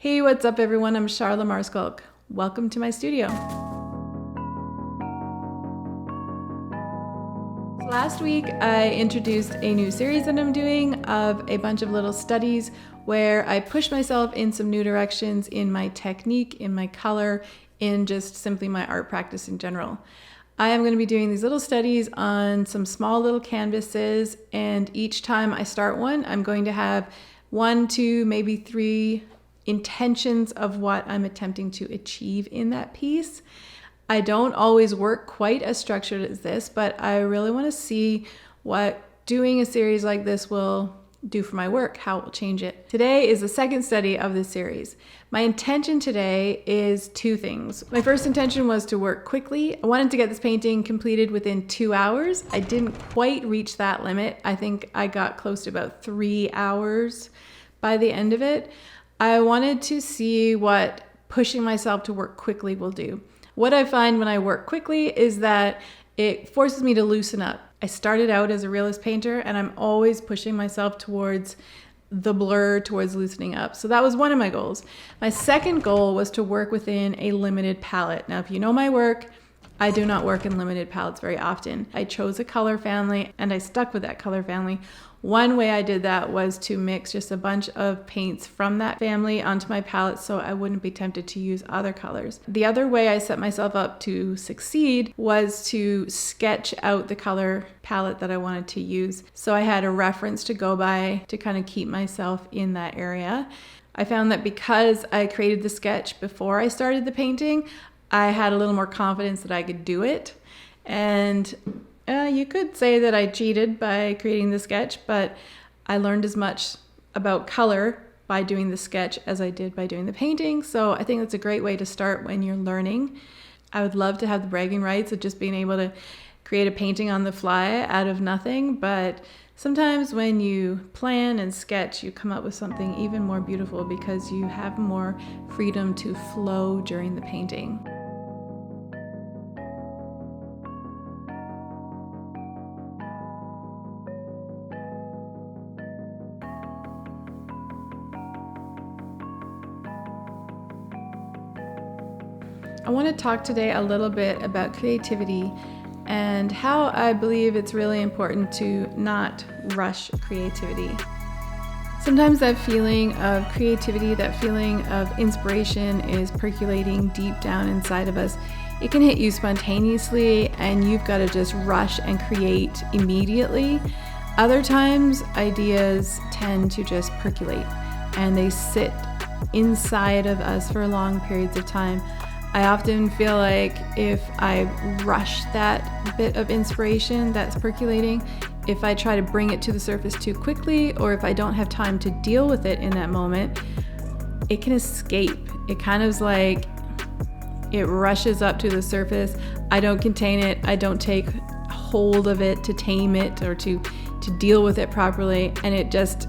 Hey, what's up everyone? I'm Charla Maarschalk. Welcome to my studio. Last week I introduced a new series that I'm doing of a bunch of little studies where I push myself in some new directions in my technique, in my color, in just simply my art practice in general. I am going to be doing these little studies on some small little canvases, and each time I start one, I'm going to have 1, 2, maybe 3 intentions of what I'm attempting to achieve in that piece. I don't always work quite as structured as this, but I really want to see what doing a series like this will do for my work, how it will change it. Today is the second study of this series. My intention today is 2 things. My first intention was to work quickly. I wanted to get this painting completed within 2 hours. I didn't quite reach that limit. I think I got close to about 3 hours by the end of it. I wanted to see what pushing myself to work quickly will do. What I find when I work quickly is that it forces me to loosen up. I started out as a realist painter and I'm always pushing myself towards the blur, towards loosening up. So that was one of my goals. My second goal was to work within a limited palette. Now, if you know my work, I do not work in limited palettes very often. I chose a color family and I stuck with that color family. One way I did that was to mix just a bunch of paints from that family onto my palette so I wouldn't be tempted to use other colors. The other way I set myself up to succeed was to sketch out the color palette that I wanted to use. So I had a reference to go by to kind of keep myself in that area. I found that because I created the sketch before I started the painting, I had a little more confidence that I could do it. And you could say that I cheated by creating the sketch, but I learned as much about color by doing the sketch as I did by doing the painting. So I think that's a great way to start when you're learning. I would love to have the bragging rights of just being able to create a painting on the fly out of nothing, but sometimes when you plan and sketch, you come up with something even more beautiful because you have more freedom to flow during the painting. I want to talk today a little bit about creativity and how I believe it's really important to not rush creativity. Sometimes that feeling of creativity, that feeling of inspiration is percolating deep down inside of us. It can hit you spontaneously and you've got to just rush and create immediately. Other times, ideas tend to just percolate and they sit inside of us for long periods of time. I often feel like if I rush that bit of inspiration that's percolating, if I try to bring it to the surface too quickly, or if I don't have time to deal with it in that moment, it can escape. It kind of is like it rushes up to the surface. I don't contain it. I don't take hold of it to tame it or to deal with it properly, and it just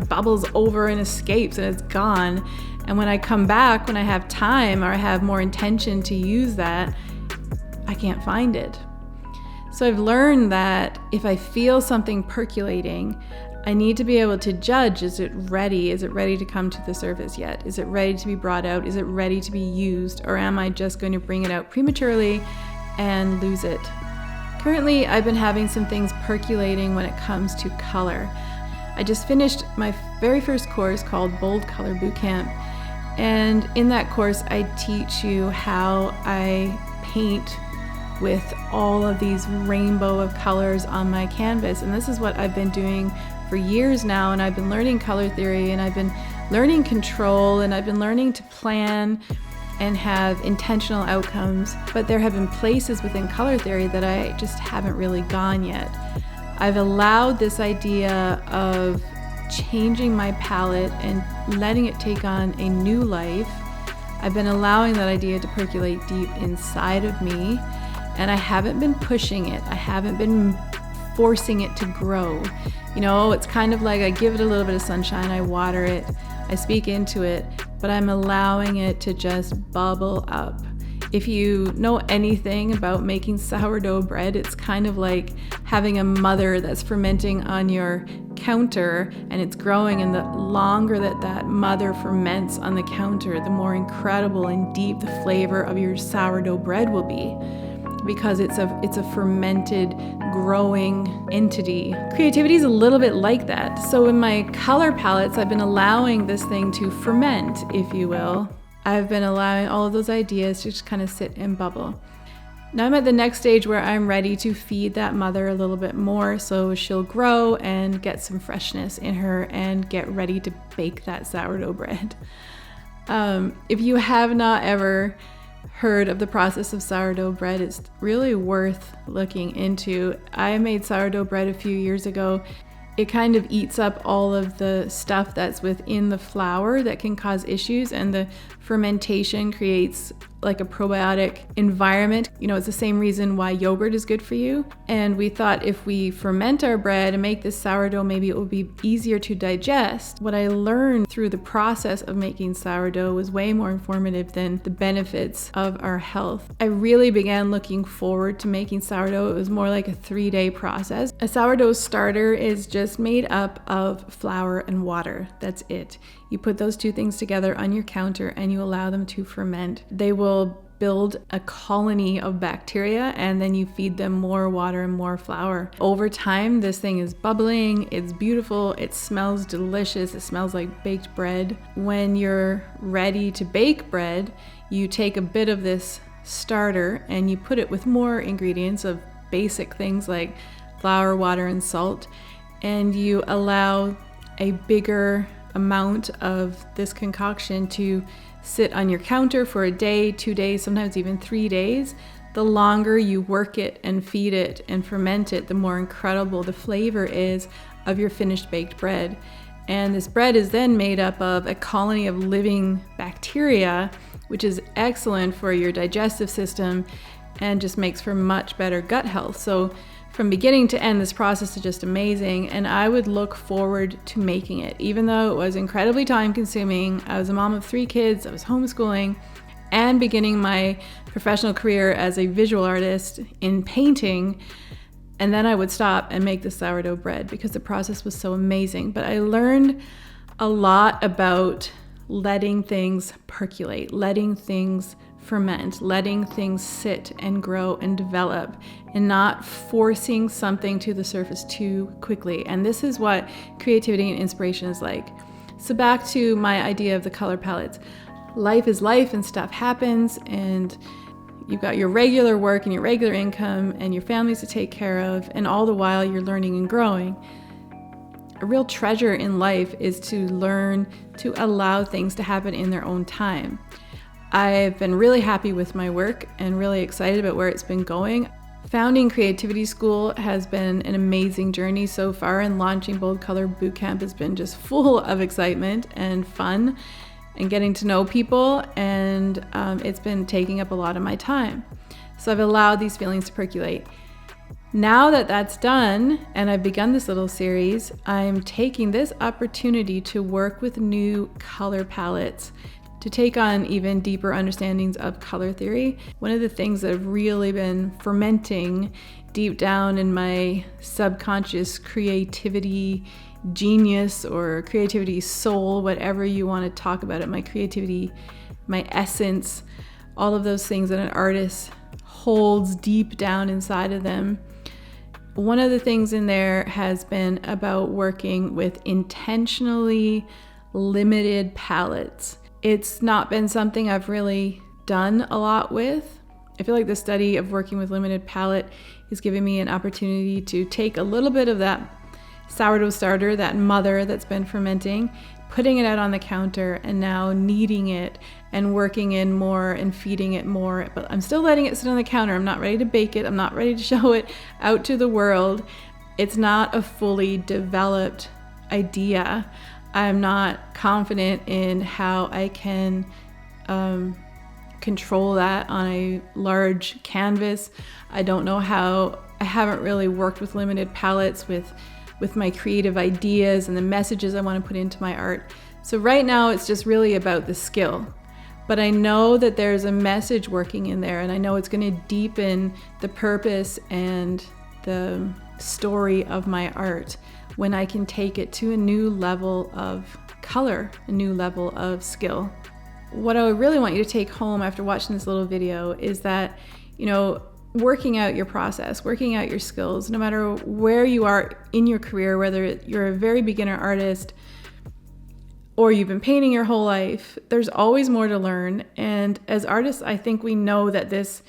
bubbles over and escapes and it's gone. And when I come back, when I have time or I have more intention to use that, I can't find it. So I've learned that if I feel something percolating, I need to be able to judge, is it ready? Is it ready to come to the surface yet? Is it ready to be brought out? Is it ready to be used? Or am I just going to bring it out prematurely and lose it? Currently, I've been having some things percolating when it comes to color. I just finished my very first course called Bold Color Bootcamp. And in that course, I teach you how I paint with all of these rainbow of colors on my canvas. And this is what I've been doing for years now. And I've been learning color theory and I've been learning control and I've been learning to plan and have intentional outcomes. But there have been places within color theory that I just haven't really gone yet. I've allowed this idea of changing my palette and letting it take on a new life. I've been allowing that idea to percolate deep inside of me, and I haven't been pushing it. I haven't been forcing it to grow. You know, it's kind of like I give it a little bit of sunshine, I water it, I speak into it, but I'm allowing it to just bubble up. If you know anything about making sourdough bread, it's kind of like having a mother that's fermenting on your counter and it's growing, and the longer that mother ferments on the counter, the more incredible and deep the flavor of your sourdough bread will be, because it's a fermented, growing entity. Creativity is a little bit like that. So in my color palettes, I've been allowing this thing to ferment, if you will. I've been allowing all of those ideas to just kind of sit and bubble. Now I'm at the next stage where I'm ready to feed that mother a little bit more so she'll grow and get some freshness in her and get ready to bake that sourdough bread. If you have not ever heard of the process of sourdough bread, it's really worth looking into. I made sourdough bread a few years ago. It kind of eats up all of the stuff that's within the flour that can cause issues, and the fermentation creates like a probiotic environment. You know, it's the same reason why yogurt is good for you. And we thought if we ferment our bread and make this sourdough, maybe it will be easier to digest. What I learned through the process of making sourdough was way more informative than the benefits of our health. I really began looking forward to making sourdough. It was more like a 3-day process. A sourdough starter is just made up of flour and water. That's it. You put those two things together on your counter and you allow them to ferment. They will build a colony of bacteria, and then you feed them more water and more flour. Over time, this thing is bubbling, it's beautiful, it smells delicious, it smells like baked bread. When you're ready to bake bread, you take a bit of this starter and you put it with more ingredients of basic things like flour, water, and salt, and you allow a bigger amount of this concoction to sit on your counter for a day, 2 days, sometimes even 3 days. The longer you work it and feed it and ferment it, the more incredible the flavor is of your finished baked bread. And this bread is then made up of a colony of living bacteria, which is excellent for your digestive system and just makes for much better gut health. So from beginning to end, this process is just amazing, and I would look forward to making it. Even though it was incredibly time consuming, I was a mom of 3 kids, I was homeschooling, and beginning my professional career as a visual artist in painting, and then I would stop and make the sourdough bread because the process was so amazing. But I learned a lot about letting things percolate, letting things ferment, letting things sit and grow and develop, and not forcing something to the surface too quickly. And this is what creativity and inspiration is like. So back to my idea of the color palettes. Life is life and stuff happens, and you've got your regular work and your regular income and your families to take care of, and all the while you're learning and growing. A real treasure in life is to learn to allow things to happen in their own time. I've been really happy with my work and really excited about where it's been going. Founding Creativity School has been an amazing journey so far, and launching Bold Color Bootcamp has been just full of excitement and fun and getting to know people, and it's been taking up a lot of my time. So I've allowed these feelings to percolate. Now that that's done and I've begun this little series, I'm taking this opportunity to work with new color palettes, to take on even deeper understandings of color theory. One of the things that have really been fermenting deep down in my subconscious creativity genius or creativity soul, whatever you want to talk about it, my creativity, my essence, all of those things that an artist holds deep down inside of them. One of the things in there has been about working with intentionally limited palettes. It's not been something I've really done a lot with. I feel like the study of working with limited palette is giving me an opportunity to take a little bit of that sourdough starter, that mother that's been fermenting, putting it out on the counter, and now kneading it and working in more and feeding it more. But I'm still letting it sit on the counter. I'm not ready to bake it. I'm not ready to show it out to the world. It's not a fully developed idea. I'm not confident in how I can control that on a large canvas. I don't know how. I haven't really worked with limited palettes with my creative ideas and the messages I want to put into my art. So right now it's just really about the skill. But I know that there's a message working in there, and I know it's going to deepen the purpose and the story of my art. when I can take it to a new level of color, a new level of skill. What I really want you to take home after watching this little video is that, working out your process, working out your skills, no matter where you are in your career, whether you're a very beginner artist or you've been painting your whole life, there's always more to learn. And as artists, I think we know that this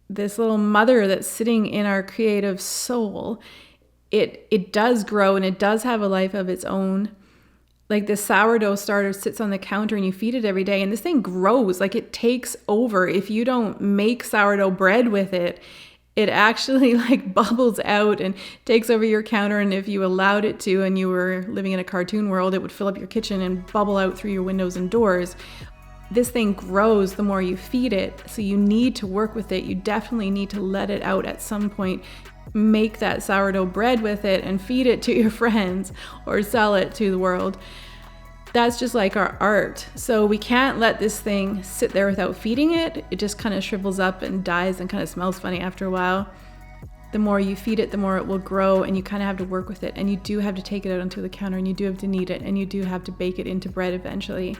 little mother that's sitting in our creative soul, it does grow and it does have a life of its own. Like this sourdough starter sits on the counter and you feed it every day and this thing grows, like it takes over. If you don't make sourdough bread with it, it actually like bubbles out and takes over your counter. And if you allowed it to and you were living in a cartoon world, it would fill up your kitchen and bubble out through your windows and doors. This thing grows the more you feed it. So you need to work with it. You definitely need to let it out at some point. Make that sourdough bread with it and feed it to your friends or sell it to the world. That's just like our art. So we can't let this thing sit there without feeding it. It just kind of shrivels up and dies and kind of smells funny after a while. The more you feed it, the more it will grow, and you kind of have to work with it. And you do have to take it out onto the counter, and you do have to knead it, and you do have to bake it into bread eventually.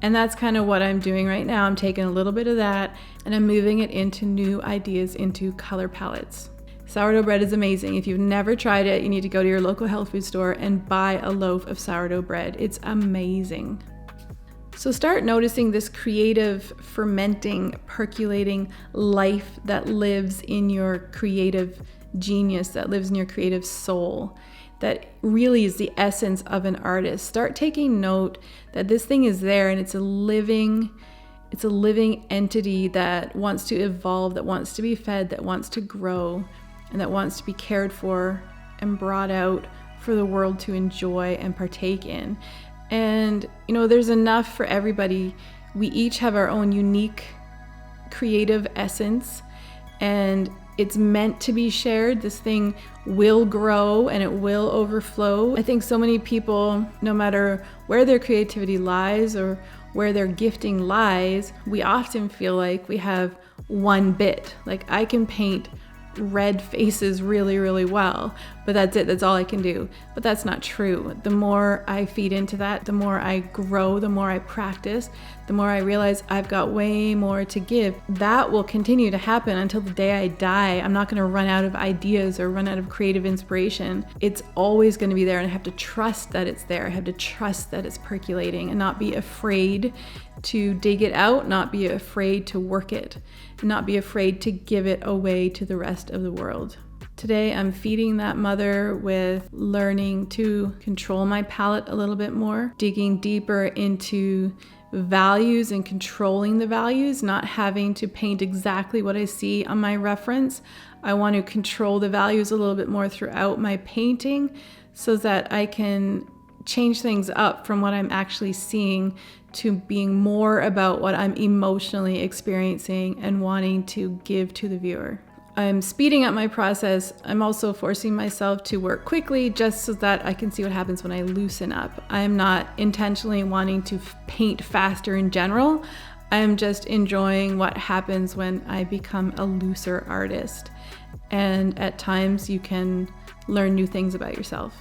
And that's kind of what I'm doing right now. I'm taking a little bit of that and I'm moving it into new ideas, into color palettes. Sourdough bread is amazing. If you've never tried it, you need to go to your local health food store and buy a loaf of sourdough bread. It's amazing. So start noticing this creative, fermenting, percolating life that lives in your creative genius, that lives in your creative soul, that really is the essence of an artist. Start taking note that this thing is there and it's a living entity that wants to evolve, that wants to be fed, that wants to grow, and that wants to be cared for and brought out for the world to enjoy and partake in. And there's enough for everybody. We each have our own unique creative essence, and it's meant to be shared. This thing will grow and it will overflow. I think so many people, no matter where their creativity lies or where their gifting lies, we often feel like we have one bit. Like I can paint red faces really, really well, but that's it. That's all I can do. But that's not true. The more I feed into that, the more I grow, the more I practice, the more I realize I've got way more to give. That will continue to happen until the day I die. I'm not going to run out of ideas or run out of creative inspiration. It's always going to be there, and I have to trust that it's there. I have to trust that it's percolating and not be afraid to dig it out, not be afraid to work it, and not be afraid to give it away to the rest of the world. Today, I'm feeding that mother with learning to control my palette a little bit more, digging deeper into values and controlling the values, not having to paint exactly what I see on my reference. I want to control the values a little bit more throughout my painting so that I can change things up from what I'm actually seeing to being more about what I'm emotionally experiencing and wanting to give to the viewer. I'm speeding up my process. I'm also forcing myself to work quickly just so that I can see what happens when I loosen up. I'm not intentionally wanting to paint faster in general. I'm just enjoying what happens when I become a looser artist. And at times you can learn new things about yourself.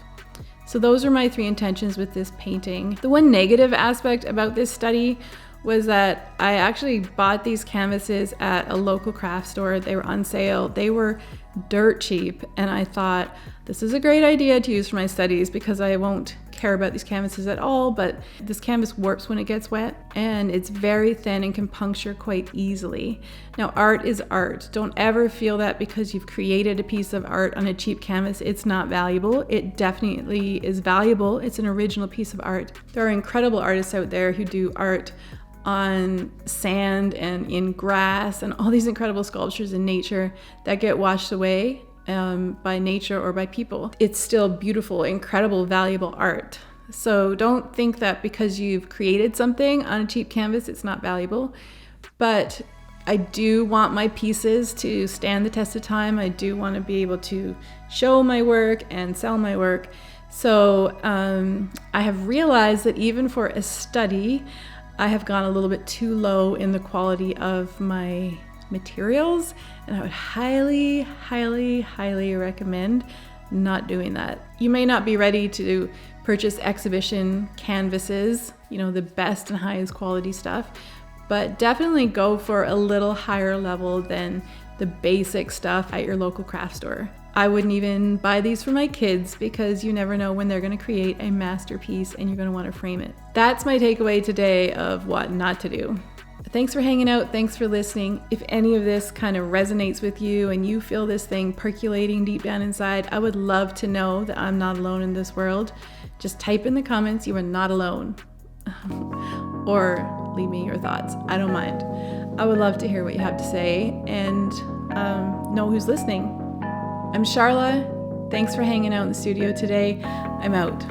So those are my 3 intentions with this painting. The one negative aspect about this study was that I actually bought these canvases at a local craft store. They were on sale. They were dirt cheap. And I thought, this is a great idea to use for my studies because I won't care about these canvases at all, but this canvas warps when it gets wet and it's very thin and can puncture quite easily. Now, art is art. Don't ever feel that because you've created a piece of art on a cheap canvas, it's not valuable. It definitely is valuable. It's an original piece of art. There are incredible artists out there who do art on sand and in grass and all these incredible sculptures in nature that get washed away by nature or by people. It's still beautiful, incredible, valuable art. So don't think that because you've created something on a cheap canvas, it's not valuable. But I do want my pieces to stand the test of time. I do want to be able to show my work and sell my work. So I have realized that even for a study, I have gone a little bit too low in the quality of my materials, and I would highly, highly, highly recommend not doing that. You may not be ready to purchase exhibition canvases, the best and highest quality stuff, but definitely go for a little higher level than the basic stuff at your local craft store. I wouldn't even buy these for my kids because you never know when they're going to create a masterpiece and you're going to want to frame it. That's my takeaway today of what not to do. Thanks for hanging out. Thanks for listening. If any of this kind of resonates with you and you feel this thing percolating deep down inside, I would love to know that I'm not alone in this world. Just type in the comments, you are not alone. Or leave me your thoughts. I don't mind. I would love to hear what you have to say and know who's listening. I'm Charla. Thanks for hanging out in the studio today. I'm out.